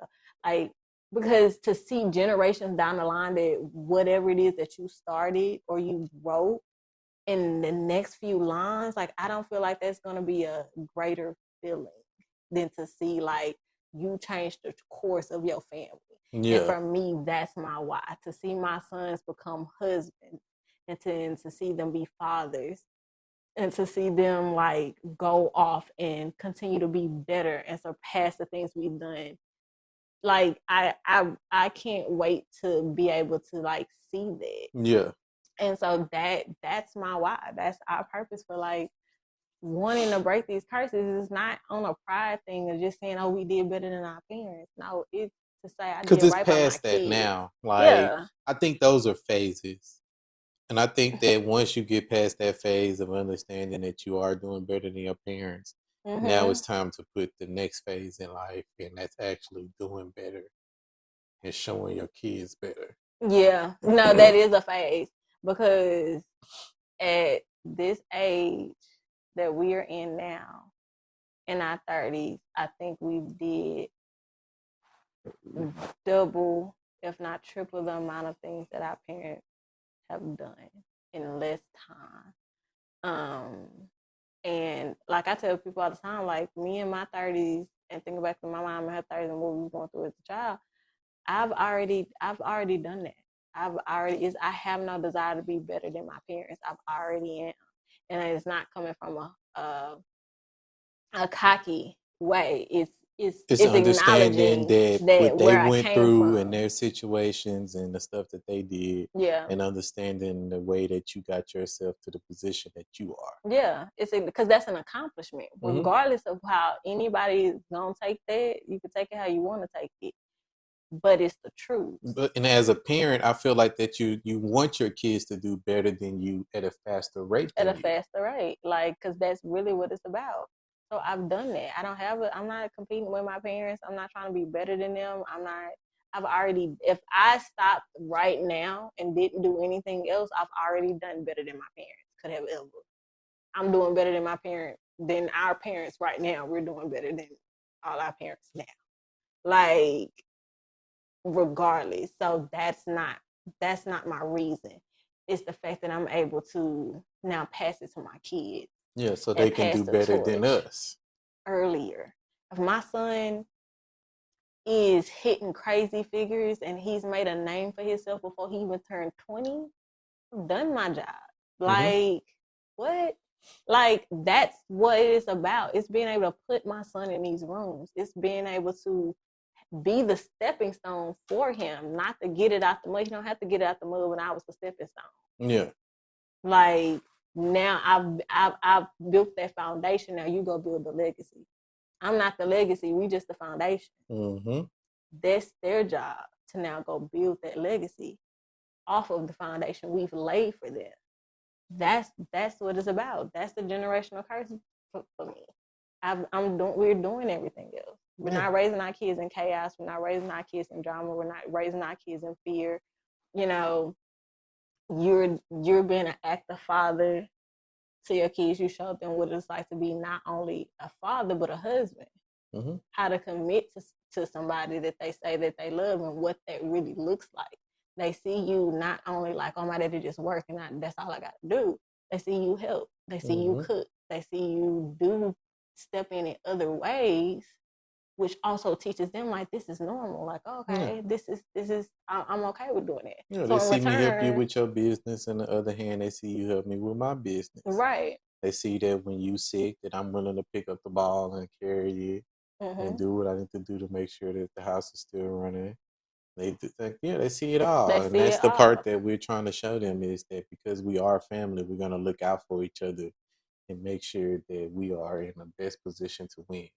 because to see generations down the line that whatever it is that you started or you wrote in the next few lines, like I don't feel like that's gonna be a greater feeling than to see like you change the course of your family. Yeah. And for me, that's my why. To see my sons become husbands and to see them be fathers and to see them like go off and continue to be better and surpass the things we've done. Like I can't wait to be able to like see that. Yeah. And so that's my why. That's our purpose for like wanting to break these curses. Is not on a pride thing of just saying, oh, we did better than our parents. No, it's to say I did Because it's right by my past that kids. now. Like, Yeah. I think those are phases. And I think that once you get past that phase of understanding that you are doing better than your parents, now it's time to put the next phase in life, and that's actually doing better and showing your kids better. Yeah. No, that is a phase because at this age that we are in now, in our 30s, I think we did double, if not triple, the amount of things that our parents have done in less time. And like I tell people all the time, like me in my 30s and thinking back to my mom in her 30s and what we was going through as a child, I've already done that. I have no desire to be better than my parents. I've already am. And it's not coming from a cocky way. It's understanding acknowledging that what that they where I went came through and from. their situations and the stuff that they did, Yeah. and understanding the way that you got yourself to the position that you are. Yeah, it's because that's an accomplishment. Regardless of how anybody is gonna take that, you can take it how you want to take it, but it's the truth. And as a parent, I feel like that you want your kids to do better than you at a faster rate. At a faster rate, like because that's really what it's about. So I've done that. I'm not competing with my parents. I'm not trying to be better than them. I've already, if I stopped right now and didn't do anything else, I've already done better than my parents could have ever. I'm doing better than my parents, than our parents right now. We're doing better than all our parents now. Like, regardless. So that's not my reason. It's the fact that I'm able to now pass it to my kids. Yeah, so they can do better than us. Earlier. If my son is hitting crazy figures and he's made a name for himself before he even turned 20, I've done my job. Like, what? Like, that's what it is about. It's being able to put my son in these rooms. It's being able to be the stepping stone for him, not to get it out the mud. You don't have to get it out the mud when I was the stepping stone. Yeah. Like, now I've built that foundation. Now you go build the legacy. I'm not the legacy. We just the foundation. That's their job to now go build that legacy off of the foundation we've laid for them. That's what it's about. That's the generational curse for me. We're doing everything else. We're not raising our kids in chaos. We're not raising our kids in drama. We're not raising our kids in fear. You know, you're being an active father to your kids. You show them what it's like to be not only a father but a husband. How to commit to somebody that they say that they love and what that really looks like. They see you not only like, oh, my daddy just work and that's all I got to do. They see you help. They see you cook. They see you do step in other ways, which also teaches them like this is normal. Like, okay, this is I'm okay with doing it. Yeah, so they see me help you with your business, and the other hand, they see you help me with my business. Right. They see that when you sick, that I'm willing to pick up the ball and carry it and do what I need to do to make sure that the house is still running. They see it all. And that's the part that we're trying to show them, is that because we are family, we're going to look out for each other and make sure that we are in the best position to win.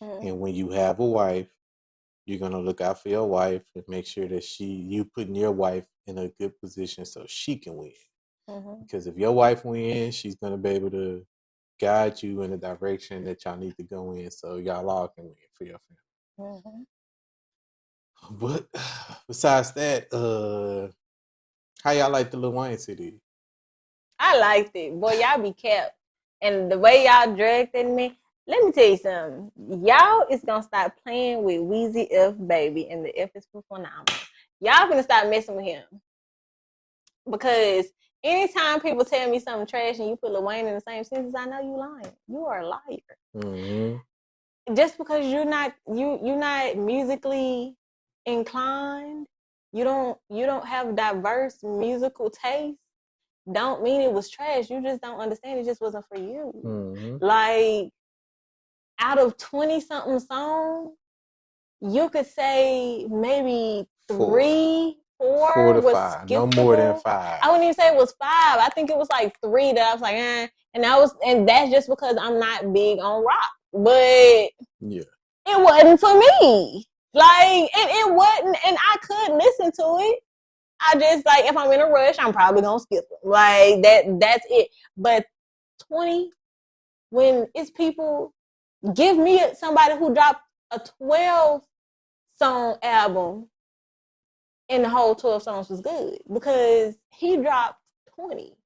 And when you have a wife, you're gonna look out for your wife and make sure that you putting your wife in a good position so she can win. Because if your wife wins, she's gonna be able to guide you in the direction that y'all need to go in, so y'all all can win for your family. But besides that, how y'all like the Lil Wayne CD? I liked it. Boy, y'all be kept. And the way y'all directed me, let me tell you something. Y'all is gonna start playing with Weezy F Baby, and the F is for phenomenal. Y'all gonna start messing with him. Because anytime people tell me something trash and you put Lil Wayne in the same sentence, I know you lying. You are a liar. Just because you're not musically inclined, you don't have diverse musical taste, don't mean it was trash. You just don't understand. It just wasn't for you. Like, out of 20 something songs, you could say maybe 3, 4 was skippable. No more than 5. I wouldn't even say it was 5. I think it was like 3 that I was like, and that's just because I'm not big on rock. But yeah, it wasn't for me. Like, it wasn't, and I could listen to it. I just, like, if I'm in a rush, I'm probably gonna skip it. Like, that's it. But 20, when it's people, give me somebody who dropped a 12 song album and the whole 12 songs was good, because he dropped 20.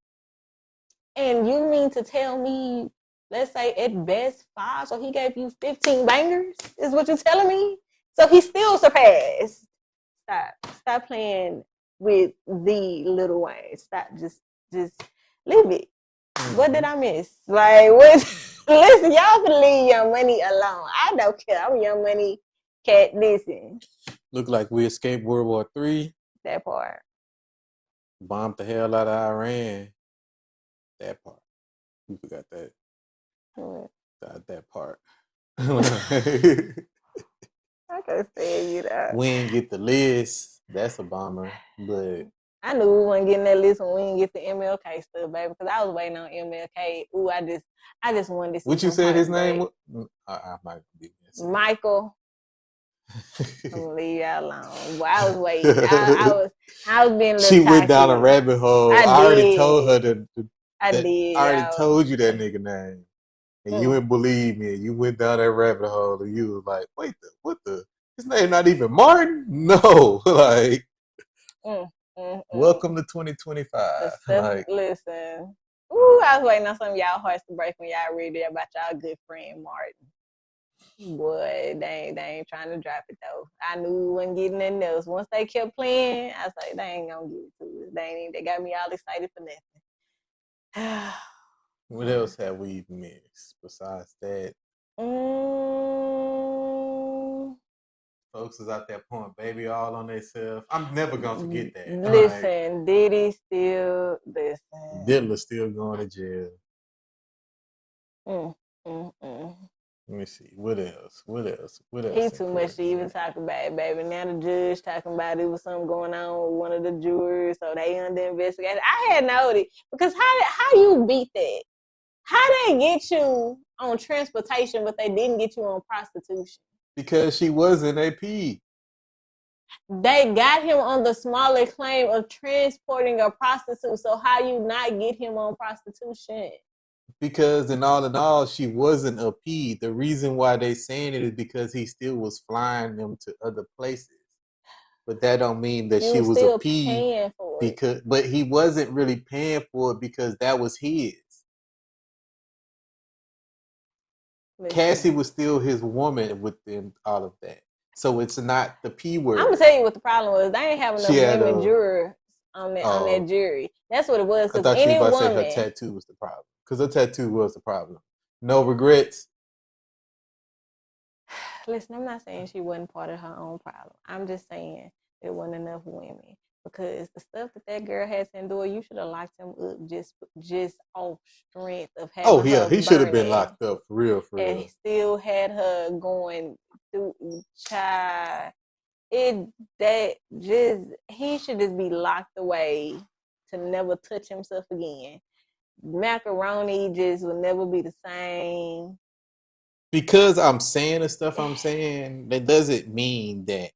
And you mean to tell me, let's say at best 5, so he gave you 15 bangers, is what you're telling me? So he still surpassed. Stop playing with the Lil Wayne. Stop, just leave it. What did I miss? Like, what? Listen, y'all can leave Young Money alone. I don't care. I'm Young Money cat. Listen. Look like we escaped World War III. That part. Bombed the hell out of Iran. That part. We forgot that. That part. I can't stand you that. We didn't get the list. That's a bummer. But I knew we weren't getting that list when we didn't get the MLK stuff, baby, because I was waiting on MLK. Ooh, I just wanted to see. What you said his name was? I might be missing. Michael. I'm gonna leave y'all alone. Well, I was waiting. I was being a little She went toxic. down a rabbit hole. I already told her that. I already told you that nigga name. And you didn't believe me. You went down that rabbit hole and you was like, wait, what the? His name not even Martin? No. Like, welcome to 2025. Like, listen. Ooh, I was waiting on some of y'all hearts to break when y'all read it about y'all good friend Martin. Boy, they ain't trying to drop it though. I knew we wasn't getting in those. Once they kept playing, I was like, they ain't gonna give it to us. They got me all excited for nothing. What else have we missed besides that? Folks is out there pouring baby all on themselves. I'm never gonna forget that. Listen, like, Diddy still listen. Diddler still going to jail. Let me see. What else? He too much to even talk about it, baby. Now the judge talking about it was something going on with one of the jurors, so they under investigation. I had noted, because how you beat that? How they get you on transportation, but they didn't get you on prostitution? Because she wasn't AP. They got him on the smaller claim of transporting a prostitute. So how you not get him on prostitution? Because in all, she wasn't a P. The reason why they saying it is because he still was flying them to other places. But that don't mean that she was still a P. Paying for it. But he wasn't really paying for it because that was his. Listen. Cassie was still his woman within all of that. So it's not the P word. I'm gonna tell you what the problem was. They ain't having enough women jurors on that jury. That's what it was. I thought she was about to say her tattoo was the problem. Because her tattoo was the problem. No regrets. Listen, I'm not saying she wasn't part of her own problem. I'm just saying there wasn't enough women. Because the stuff that girl had to endure, you should have locked him up just off strength of having. Oh yeah, he should have been locked up for real. And he still had her going through. Child, he should just be locked away to never touch himself again. Macaroni just will never be the same. because I'm saying the stuff I'm saying, that doesn't mean that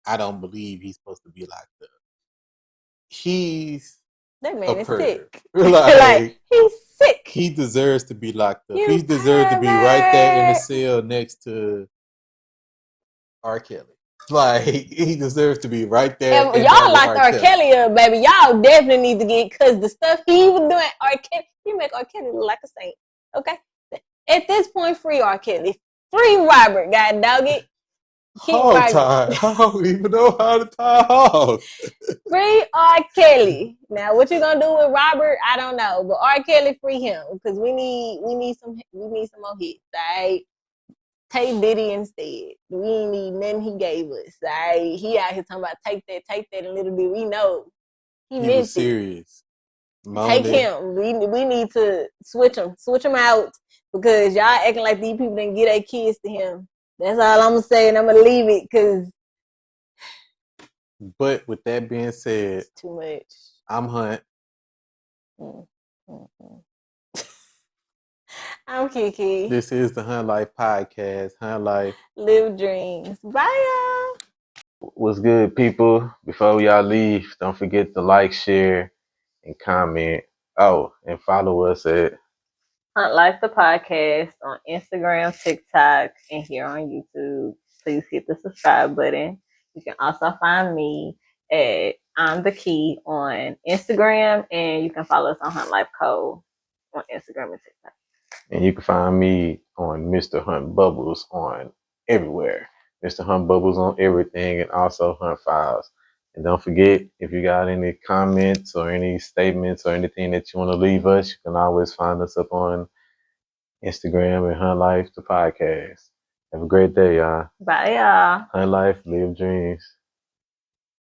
I don't believe he's supposed to be locked up. He's that man is sick. Like he's sick. He deserves to be locked up. You He deserves to be right there in the cell next to R. Kelly. Like he deserves to be right there. If y'all locked R. Kelly up, baby, y'all definitely need to get, because the stuff he was doing, R. Kelly, you make R. Kelly look like a saint. Okay, at this point, free R. Kelly, free Robert. God dog it. Hog tie. I don't even know how to tie hogs. Free R. Kelly. Now, what you gonna do with Robert? I don't know, but R. Kelly, free him, because we need some more hits. Right? Take Diddy instead. We ain't need nothing he gave us. Right? He out here talking about take that, and little bit we know he meant was serious. Take him. We need to switch him out, because y'all acting like these people didn't get their kids to him. That's all I'm gonna say, and I'm gonna leave it, because. But with that being said, it's too much. I'm Hunt. I'm Kiki. This is the Hunt Life Podcast. Hunt Life. Live dreams. Bye, y'all. What's good, people? Before y'all leave, don't forget to like, share, and comment. Oh, and follow us at Hunt Life the Podcast on Instagram, TikTok, and here on YouTube. Please hit the subscribe button. You can also find me at I'm the Key on Instagram, and you can follow us on Hunt Life Co. on Instagram and TikTok. And you can find me on Mr. Hunt Bubbles on everywhere. Mr. Hunt Bubbles on everything, and also Hunt Files. And don't forget, if you got any comments or any statements or anything that you want to leave us, you can always find us up on Instagram and Hunt Life the Podcast. Have a great day, y'all. Bye, y'all. Hunt Life, live dreams.